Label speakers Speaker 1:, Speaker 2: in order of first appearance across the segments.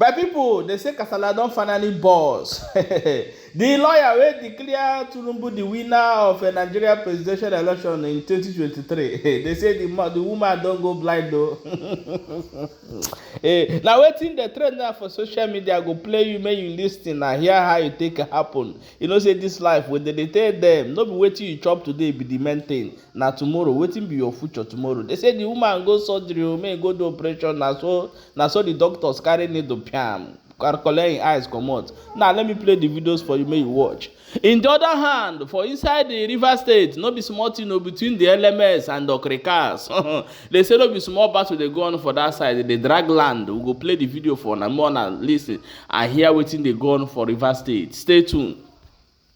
Speaker 1: My people, they say Kasala don finally boss. The lawyer wey declare Tinubu the winner of a Nigeria presidential election in 2023. They say the woman don go blind though. Now wetin the trend now for social media go play you make you lis ten and hear how you take happen. You know say this life wey dey tell them no be wetin you chop today be the main thing. Na tomorrow wetin be your future tomorrow. They say the woman go surgery o make go do operation na so the doctors carry needle piam collect im eyes comot. Now let me play the videos for you make you watch. In the other hand, for inside the River State, no be small thing o between the LMS and the Okrikas. They say no be small battle dey go on for that side. They drag land. We go play the video for una more and listen and hear wetin dey go on for River State. Stay tuned.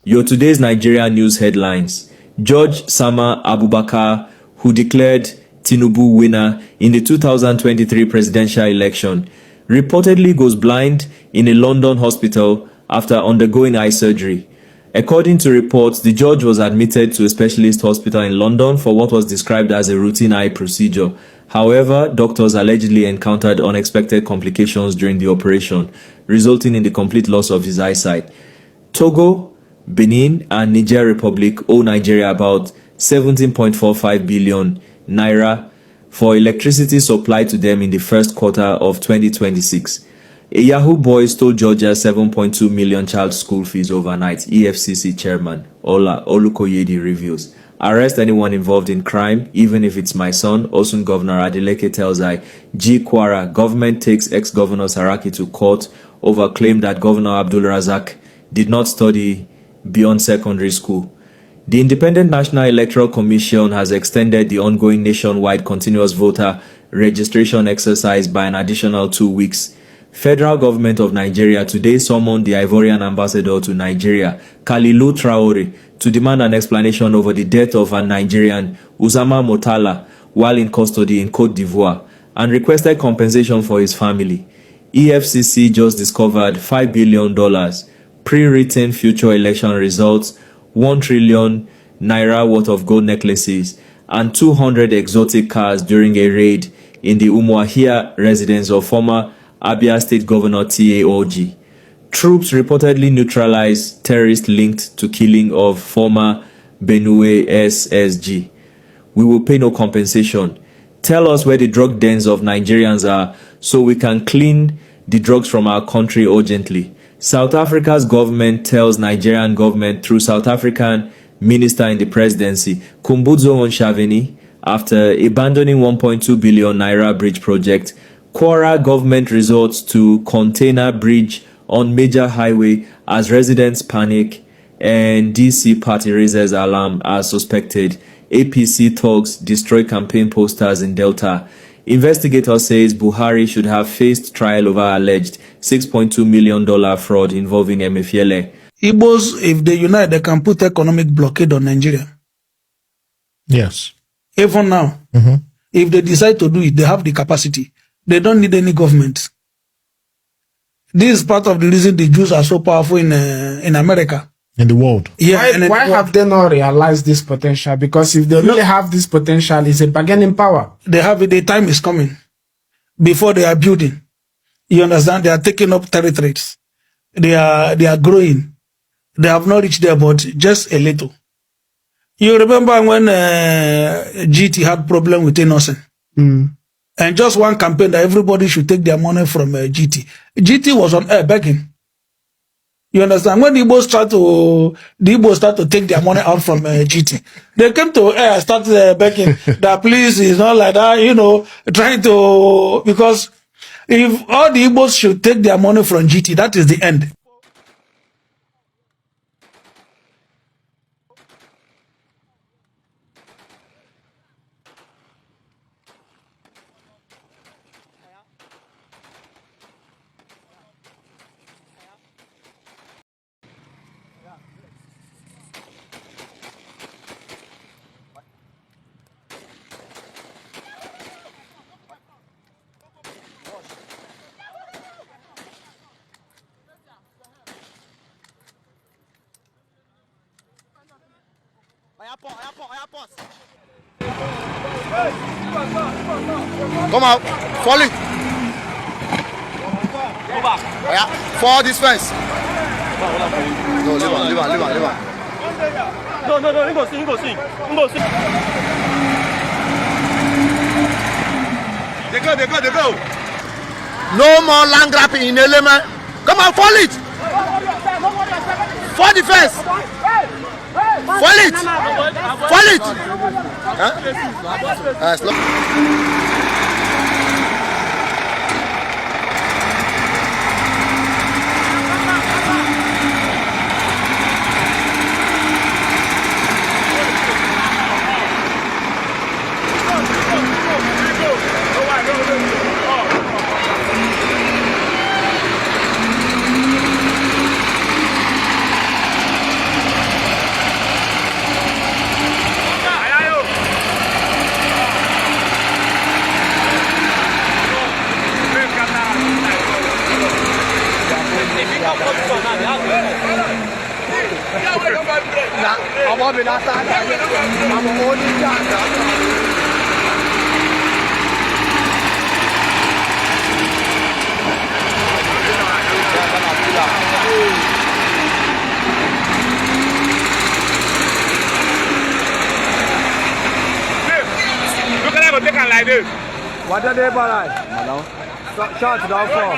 Speaker 2: Your today's Nigeria news headlines. George Sama Abubakar, who declared Tinubu winner in the 2023 presidential election, reportedly goes blind in a London hospital after undergoing eye surgery. According to reports, the judge was admitted to a specialist hospital in London for what was described as a routine eye procedure. However, doctors allegedly encountered unexpected complications during the operation, resulting in the complete loss of his eyesight. Togo, Benin, and Niger Republic owe Nigeria about 17.45 billion naira for electricity supplied to them in the first quarter of 2026. A Yahoo boy stole Georgia's 7.2 million child school fees overnight, EFCC chairman Ola Olukoyede reveals. Arrest anyone involved in crime, even if it's my son, Osun Governor Adeleke tells G. Kwara. Government takes ex-governor Saraki to court over claim that Governor Abdul Razak did not study beyond secondary school. The Independent National Electoral Commission has extended the ongoing nationwide continuous voter registration exercise by an additional 2 weeks. Federal government of Nigeria today summoned the Ivorian ambassador to Nigeria, Kalilu Traore, to demand an explanation over the death of a Nigerian, Uzama Motala, while in custody in Côte d'Ivoire, and requested compensation for his family. EFCC just discovered $5 billion pre-written future election results, 1 trillion naira worth of gold necklaces, and 200 exotic cars during a raid in the Umuahia residence of former Abia State Governor T.A.O.G. Troops reportedly neutralized terrorists linked to killing of former Benue SSG. We will pay no compensation. Tell us where the drug dens of Nigerians are so we can clean the drugs from our country urgently. South Africa's government tells Nigerian government through South African minister in the presidency, Kumbudzo Onshaveni, after abandoning 1.2 billion naira bridge project, Kwara government resorts to container bridge on major highway as residents panic and DC party raises alarm as suspected. APC thugs destroy campaign posters in Delta. Investigator says Buhari should have faced trial over alleged $6.2 million fraud involving Emefiele.
Speaker 3: Igbos, if they unite, they can put economic blockade on Nigeria.
Speaker 4: Yes.
Speaker 3: Even now, if they decide to do it, they have the capacity. They don't need any government. This is part of the reason the Jews are so powerful in America.
Speaker 4: In the world.
Speaker 3: Yeah.
Speaker 5: Why have they not realized this potential? Because if they really have this potential, it's a bargaining power.
Speaker 3: They have it. The time is coming. Before they are building. You understand? They are taking up territories. They are growing. They have not reached there, but just a little. You remember when GT had problem with Innocent? And just one campaign that everybody should take their money from GT. GT was on air begging. You understand? When the Igbos start to take their money out from GT, they came to air, start begging that please, it's not like that, trying to, because if all the Igbos should take their money from GT, that is the end.
Speaker 6: Come out, fall it. Yeah, for this fence. No, leave on.
Speaker 7: No, he go see. They go.
Speaker 6: No more land grabbing in element. Come on, fall it. For the fence. Fall it. Huh? Slow.
Speaker 7: Like this.
Speaker 8: What are they like? Shot down for.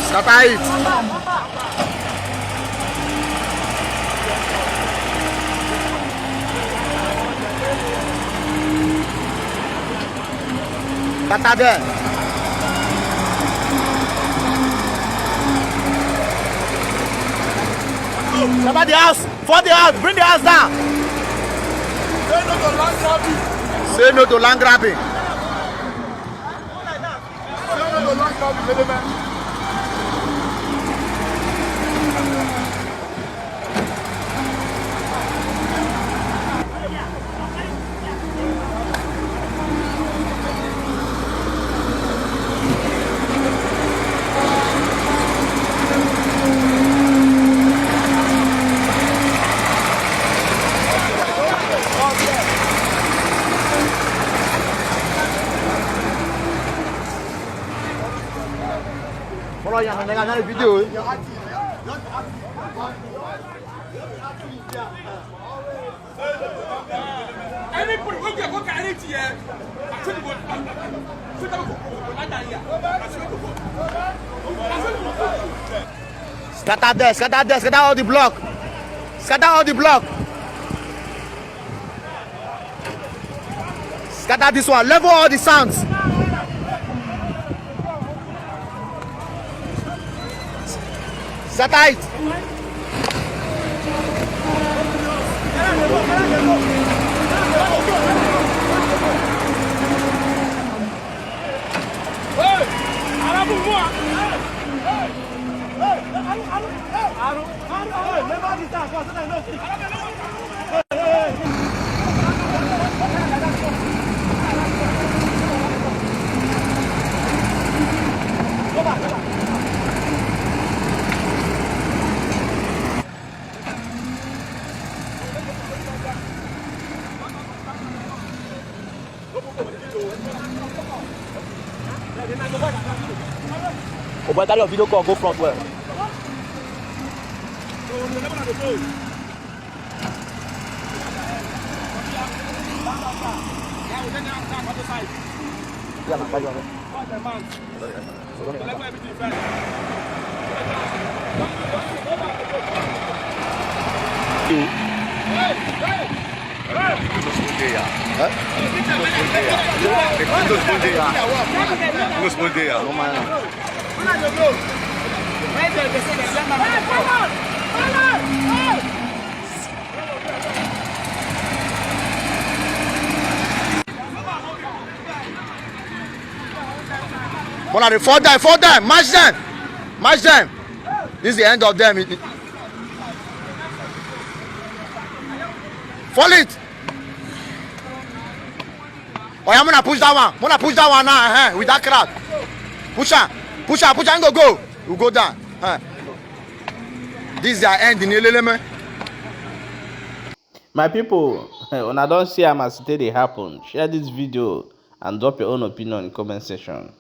Speaker 6: Scatter it. Scatter there. Scatter the house. For the house. Bring the house down. Say no to land grabbing. Follow yang dengan video. Scatter there, scatter all the block. Scatter all the block. Scatter this one, level all the sounds. Scatter it.
Speaker 8: Oh, but that video call go front well. Fall them, match them. This is the end of them. Fall it. Oh, I'm gonna push that one now, with that crowd. Push her, and go. You go down. This is their end in Eleleme.
Speaker 1: My people, Una don see am as e take dey happen. Share this video and drop your own opinion in comment section.